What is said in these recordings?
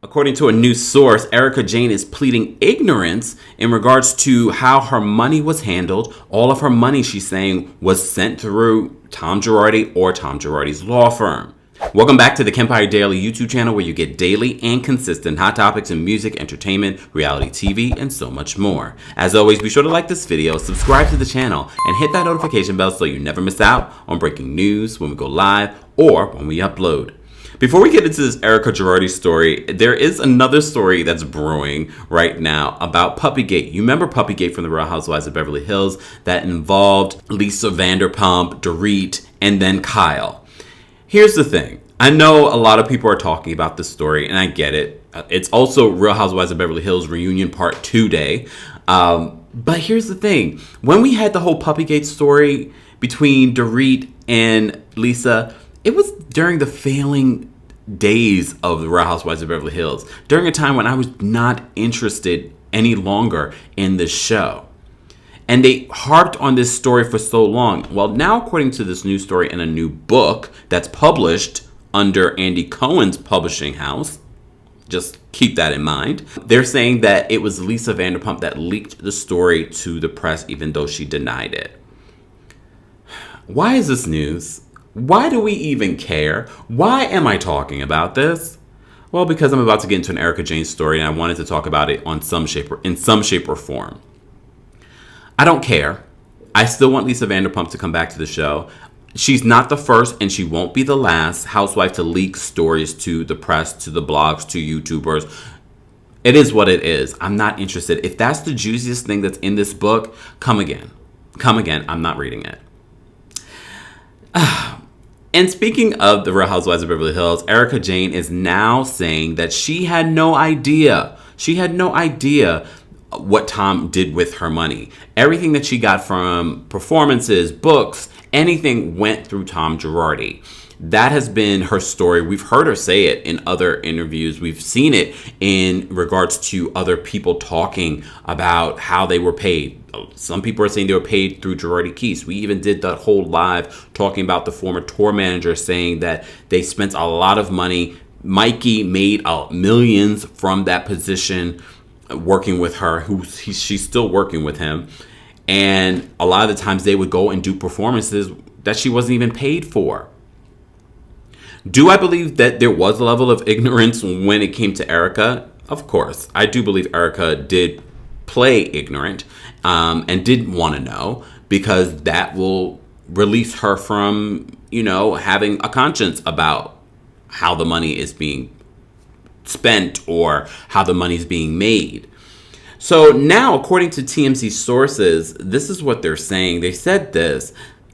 According to a new source, Erika Jayne is pleading ignorance in regards to how her money was handled. All of her money, she's saying, was sent through Tom Girardi or Tom Girardi's law firm. Welcome back to the Kempire Daily YouTube channel, where you get daily and consistent hot topics in music, entertainment, reality TV, and so much more. As always, be sure to like this video, subscribe to the channel, and hit that notification bell so you never miss out on breaking news when we go live or when we upload. Before we get into this Erika Girardi story, there is another story that's brewing right now about Puppygate. You remember Puppygate from the Real Housewives of Beverly Hills that involved Lisa Vanderpump, Dorit, and then Kyle. Here's the thing. I know a lot of people are talking about this story, and I get it. It's also Real Housewives of Beverly Hills Reunion Part 2 day. But here's the thing. When we had the whole Puppygate story between Dorit and Lisa, it was during the failing days of the Real Housewives of Beverly Hills, during a time when I was not interested any longer in this show. And they harped on this story for so long. Well, now according to this new story in a new book that's published under Andy Cohen's publishing house, just keep that in mind, they're saying that it was Lisa Vanderpump that leaked the story to the press, even though she denied it. Why is this news? Why do we even care? Why am I talking about this? Well, because I'm about to get into an Erika Jayne story, and I wanted to talk about it in some shape or form. I don't care. I still want Lisa Vanderpump to come back to the show. She's not the first, and she won't be the last housewife to leak stories to the press, to the blogs, to YouTubers. It is what it is. I'm not interested. If that's the juiciest thing that's in this book, come again. Come again. I'm not reading it. And speaking of the Real Housewives of Beverly Hills, Erika Jayne is now saying that she had no idea. She had no idea what Tom did with her money. Everything that she got from performances, books, anything went through Tom Girardi. That has been her story. We've heard her say it in other interviews. We've seen it in regards to other people talking about how they were paid. Some people are saying they were paid through Girardi Keys. We even did that whole live talking about the former tour manager saying that they spent a lot of money. Mikey made millions from that position working with her. She's still working with him. And a lot of the times they would go and do performances that she wasn't even paid for. Do I believe that there was a level of ignorance when it came to Erika? Of course. I do believe Erika did play ignorant and didn't want to know, because that will release her from, having a conscience about how the money is being spent or how the money is being made. So now, according to TMZ sources, this is what they're saying. They said this.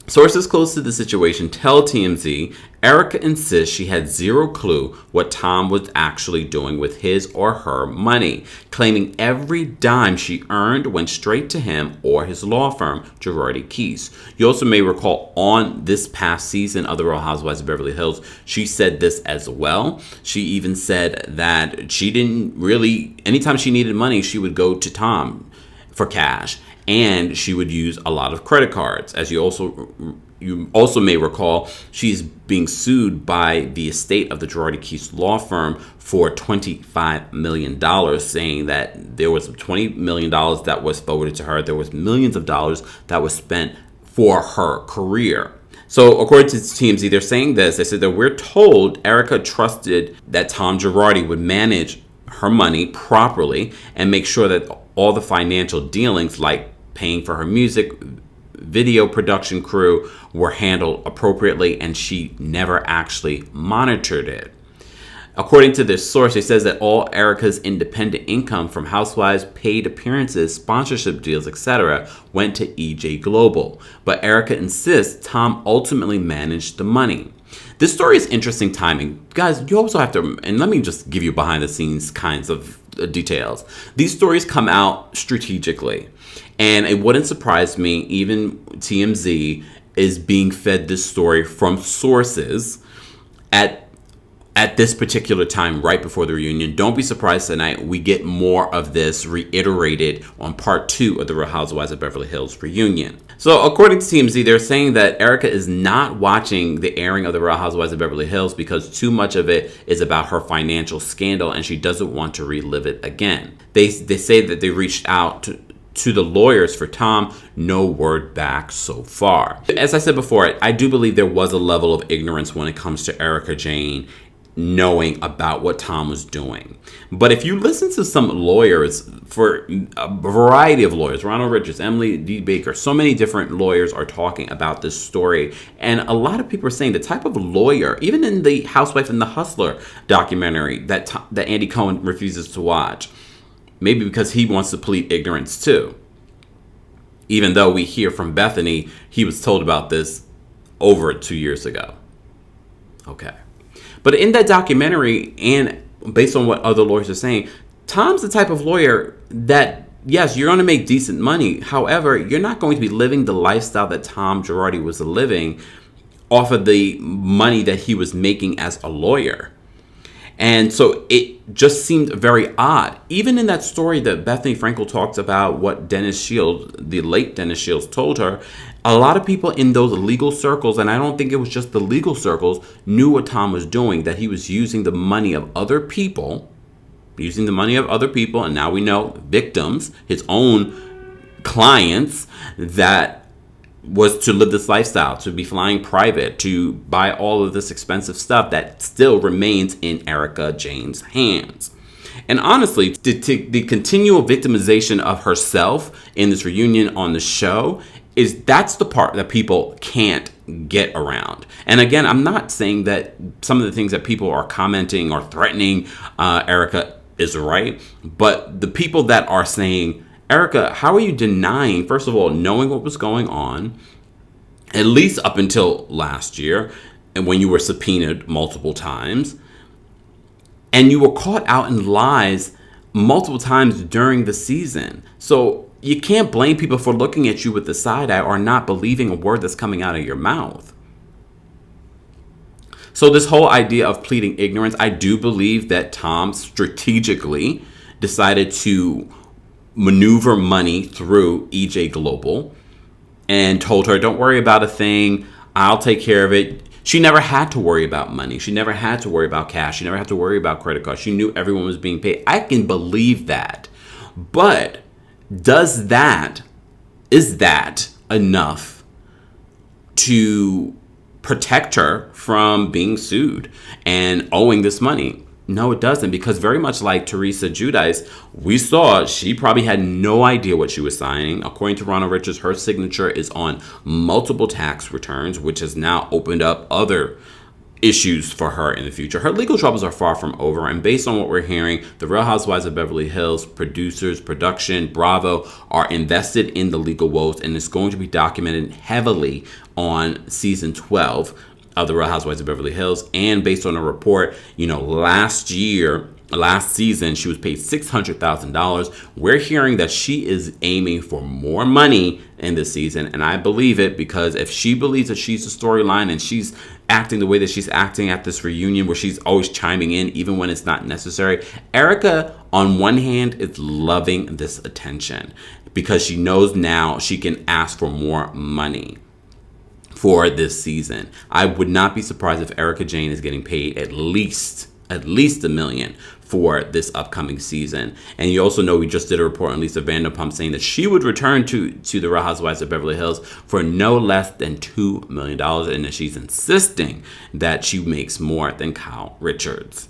Sources close to the situation tell TMZ Erika insists she had zero clue what Tom was actually doing with his or her money, claiming every dime she earned went straight to him or his law firm, Girardi Keys. You also may recall on this past season of The Real Housewives of Beverly Hills, she said this as well. She even said that she didn't really, anytime she needed money, she would go to Tom for cash. And she would use a lot of credit cards. As you also may recall, she's being sued by the estate of the Girardi Keys law firm for $25 million, saying that there was $20 million that was forwarded to her. There was millions of dollars that was spent for her career. So according to TMZ, they're saying this. They said that we're told Erika trusted that Tom Girardi would manage her money properly and make sure that all the financial dealings, like paying for her music, video production crew, were handled appropriately, and she never actually monitored it. According to this source, it says that all Erika's independent income from Housewives, paid appearances, sponsorship deals, etc. went to EJ Global. But Erika insists Tom ultimately managed the money. This story is interesting timing. Guys, you also have to, and let me just give you behind the scenes kinds of details. These stories come out strategically. And it wouldn't surprise me, even TMZ is being fed this story from sources at at this particular time, right before the reunion. Don't be surprised tonight we get more of this reiterated on part 2 of the Real Housewives of Beverly Hills reunion. So according to TMZ, they're saying that Erika is not watching the airing of the Real Housewives of Beverly Hills because too much of it is about her financial scandal and she doesn't want to relive it again. They say that they reached out to the lawyers for Tom. No word back so far. As I said before, I do believe there was a level of ignorance when it comes to Erika Jayne knowing about what Tom was doing. But if you listen to some lawyers, for a variety of lawyers, Ronald Richards, Emily D. Baker, so many different lawyers are talking about this story. And a lot of people are saying the type of lawyer, even in the Housewife and the Hustler documentary that Andy Cohen refuses to watch, maybe because he wants to plead ignorance too. Even though we hear from Bethany, he was told about this over 2 years ago. Okay. But in that documentary, and based on what other lawyers are saying, Tom's the type of lawyer that, yes, you're going to make decent money. However, you're not going to be living the lifestyle that Tom Girardi was living off of the money that he was making as a lawyer. And so it just seemed very odd. Even in that story that Bethany Frankel talks about what Dennis Shields, the late Dennis Shields, told her, a lot of people in those legal circles, and I don't think it was just the legal circles, knew what Tom was doing, that he was using the money of other people, and now we know victims, his own clients, that was to live this lifestyle, to be flying private, to buy all of this expensive stuff that still remains in Erika Jayne's hands. And honestly, the continual victimization of herself in this reunion on the show, that's the part that people can't get around. And again, I'm not saying that some of the things that people are commenting or threatening Erika is right, but the people that are saying, Erika, how are you denying, first of all, knowing what was going on, at least up until last year, and when you were subpoenaed multiple times, and you were caught out in lies multiple times during the season. So you can't blame people for looking at you with the side eye or not believing a word that's coming out of your mouth. So this whole idea of pleading ignorance, I do believe that Tom strategically decided to maneuver money through EJ Global and told her, don't worry about a thing, I'll take care of it. She never had to worry about money. She never had to worry about cash. She never had to worry about credit cards. She knew everyone was being paid. I can believe that. But is that enough to protect her from being sued and owing this money? No, it doesn't, because very much like Teresa Giudice, we saw she probably had no idea what she was signing. According to Ronald Richards, her signature is on multiple tax returns, which has now opened up other issues for her in the future. Her legal troubles are far from over, and based on what we're hearing, the Real Housewives of Beverly Hills producers, production, Bravo, are invested in the legal woes, and it's going to be documented heavily on season 12 of the Real Housewives of Beverly Hills. And based on a report, last season, she was paid $600,000. We're hearing that she is aiming for more money in this season, and I believe it, because if she believes that she's the storyline and she's acting the way that she's acting at this reunion where she's always chiming in even when it's not necessary, Erika, on one hand, is loving this attention because she knows now she can ask for more money for this season. I would not be surprised if Erika Jayne is getting paid at least $1 million for this upcoming season. And you also know we just did a report on Lisa Vanderpump saying that she would return to the Real Housewives of Beverly Hills for no less than $2 million, and that she's insisting that she makes more than Kyle Richards.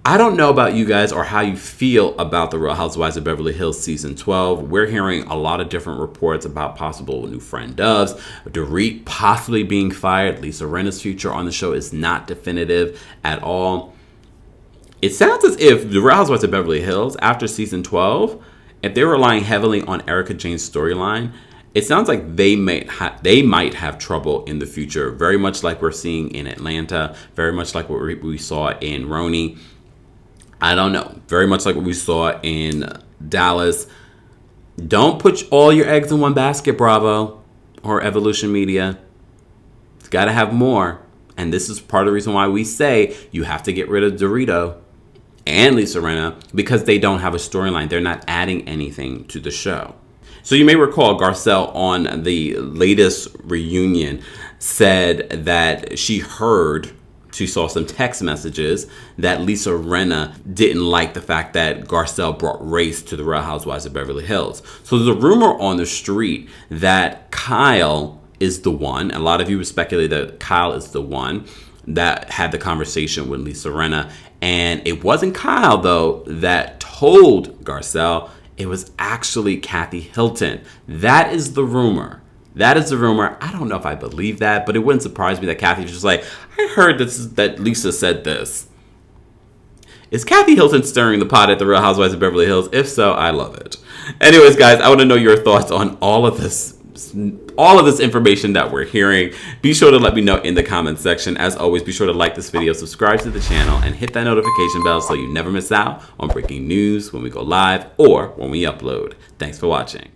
I don't know about you guys or how you feel about the Real Housewives of Beverly Hills season 12. We're hearing a lot of different reports about possible new friend doves, Dorit possibly being fired. Lisa Rinna's future on the show is not definitive at all. It sounds as if the Real Housewives of Beverly Hills, after season 12, if they're relying heavily on Erika Jayne's storyline, it sounds like they might have trouble in the future, very much like we're seeing in Atlanta, very much like what we saw in Roni. I don't know. Very much like what we saw in Dallas. Don't put all your eggs in one basket, Bravo or Evolution Media. It's got to have more. And this is part of the reason why we say you have to get rid of Dorito and Lisa Rinna, because they don't have a storyline. They're not adding anything to the show. So you may recall Garcelle on the latest reunion said that she saw some text messages that Lisa Rinna didn't like the fact that Garcelle brought race to the Real Housewives of Beverly Hills. So there's a rumor on the street that Kyle is the one. A lot of you would speculate that Kyle is the one that had the conversation with Lisa Rinna. And it wasn't Kyle, though, that told Garcelle. It was actually Kathy Hilton. That is the rumor. That is the rumor. I don't know if I believe that, but it wouldn't surprise me that Kathy was just like, I heard that Lisa said this. Is Kathy Hilton stirring the pot at the Real Housewives of Beverly Hills? If so, I love it. Anyways, guys, I want to know your thoughts on all of this information that we're hearing. Be sure to let me know in the comments section. As always, be sure to like this video, subscribe to the channel, and hit that notification bell so you never miss out on breaking news when we go live or when we upload. Thanks for watching.